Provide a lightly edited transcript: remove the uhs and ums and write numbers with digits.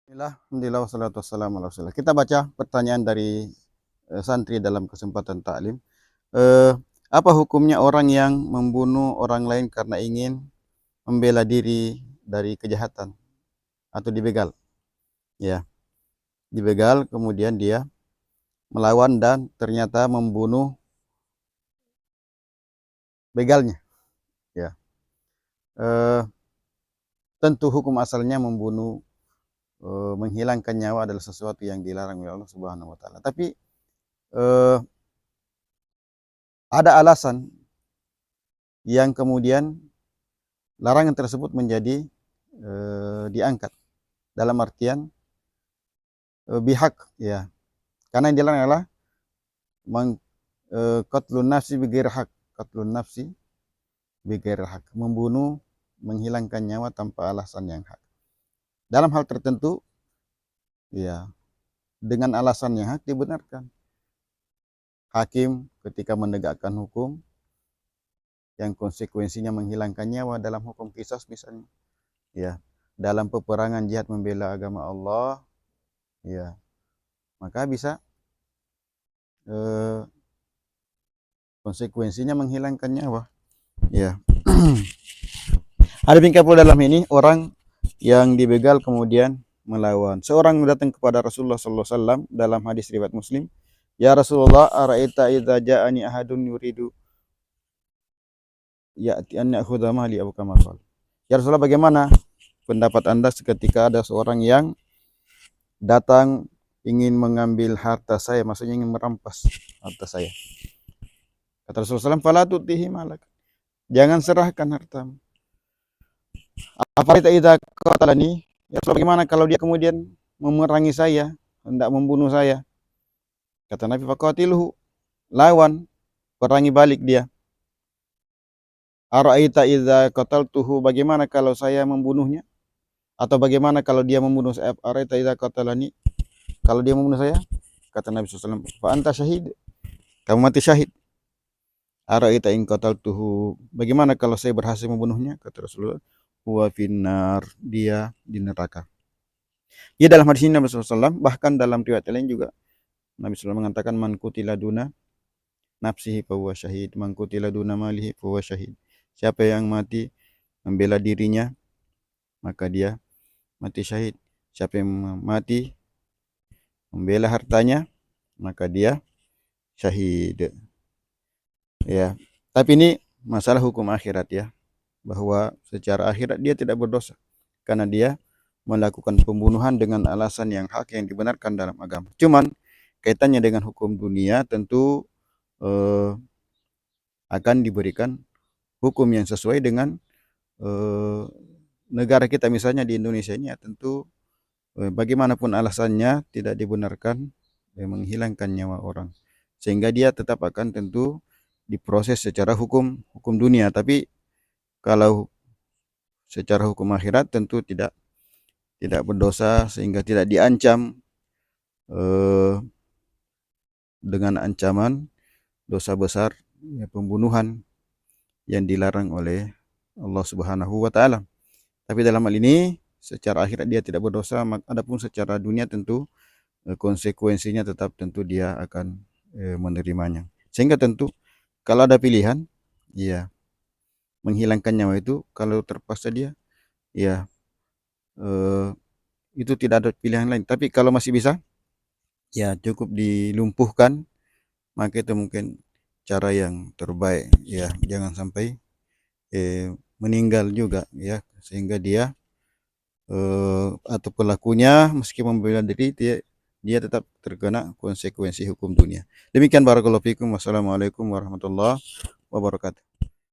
Alhamdulillah wassalatu wassalamu ala Rasulillah. Kita baca pertanyaan dari santri dalam kesempatan taklim. Eh, apa hukumnya orang yang membunuh orang lain karena ingin membela diri dari kejahatan atau dibegal? Ya, dibegal kemudian dia melawan dan ternyata membunuh begalnya. Ya, eh, tentu hukum asalnya membunuh menghilangkan nyawa adalah sesuatu yang dilarang oleh Allah Subhanahu wa taala. Tapi eh, ada alasan yang kemudian larangan tersebut menjadi diangkat dalam artian bihak, ya, karena yang dilarang adalah qatlun nafsi bighairi hak, qatlun nafsi bighairi hak, membunuh, menghilangkan nyawa tanpa alasan yang hak. Dalam hal tertentu, ya, dengan alasan yang hak dibenarkan. Hakim ketika menegakkan hukum yang konsekuensinya menghilangkan nyawa dalam hukum qisas misalnya, ya, dalam peperangan jihad membela agama Allah, ya, maka bisa konsekuensinya menghilangkan nyawa, ya. Ada tingkah pula dalam ini orang yang dibegal kemudian melawan. Seorang datang kepada Rasulullah sallallahu alaihi wasallam dalam hadis riwayat Muslim, "Ya Rasulullah, araita idza ja'ani ahadun yuridu ya'ti an ya'khudha mali aw kama qala." Ya Rasulullah, bagaimana pendapat Anda ketika ada seorang yang datang ingin mengambil harta saya, maksudnya ingin merampas harta saya? Kata Rasulullah SAW, "Fala tu'tihi malak." Jangan serahkan hartamu. Afara'aita idza qatalani? Ya Rasulullah, bagaimana kalau dia kemudian memerangi saya, hendak membunuh saya? Kata Nabi, faqatiluhu, lawan, perangi balik dia. Ara'aita idza qataltuhu? Bagaimana kalau saya membunuhnya? Atau bagaimana kalau dia membunuh saya? Ara'aita idza qatalani? Kalau dia membunuh saya? Kata Nabi SAW, fa anta syahid, kamu mati syahid. Ara'aita in qataltuhu? Bagaimana kalau saya berhasil membunuhnya? Kata Rasulullah, huwa finnar, dia di neraka. Ya, dalam hadis ini Nabi SAW, bahkan dalam riwayat lain juga Nabi SAW mengatakan, man qutila duna nafsihi fahuwa syahid, man qutila duna malihi fahuwa syahid. Siapa yang mati membela dirinya, maka dia mati syahid. Siapa yang mati membela hartanya, maka dia syahid. Ya, tapi ini masalah hukum akhirat, ya, bahwa secara akhirat dia tidak berdosa karena dia melakukan pembunuhan dengan alasan yang hak yang dibenarkan dalam agama. Cuman kaitannya dengan hukum dunia tentu akan diberikan hukum yang sesuai dengan negara kita. Misalnya di Indonesia ini, ya, tentu bagaimanapun alasannya tidak dibenarkan menghilangkan nyawa orang, sehingga dia tetap akan tentu diproses secara hukum dunia. Tapi kalau secara hukum akhirat tentu tidak berdosa, sehingga tidak diancam dengan ancaman dosa besar, ya, pembunuhan yang dilarang oleh Allah Subhanahu wa taala. Tapi dalam hal ini secara akhirat dia tidak berdosa, adapun secara dunia tentu konsekuensinya tetap tentu dia akan menerimanya. Sehingga tentu kalau ada pilihan, ya, menghilangkan nyawa itu, kalau terpaksa dia, ya, itu tidak ada pilihan lain. Tapi kalau masih bisa, ya, cukup dilumpuhkan, maka itu mungkin cara yang terbaik, ya. Jangan sampai meninggal juga, ya, sehingga dia atau pelakunya meski membela diri, dia tetap terkena konsekuensi hukum dunia. Demikian, barakallahu fikum. Wassalamualaikum warahmatullahi wabarakatuh.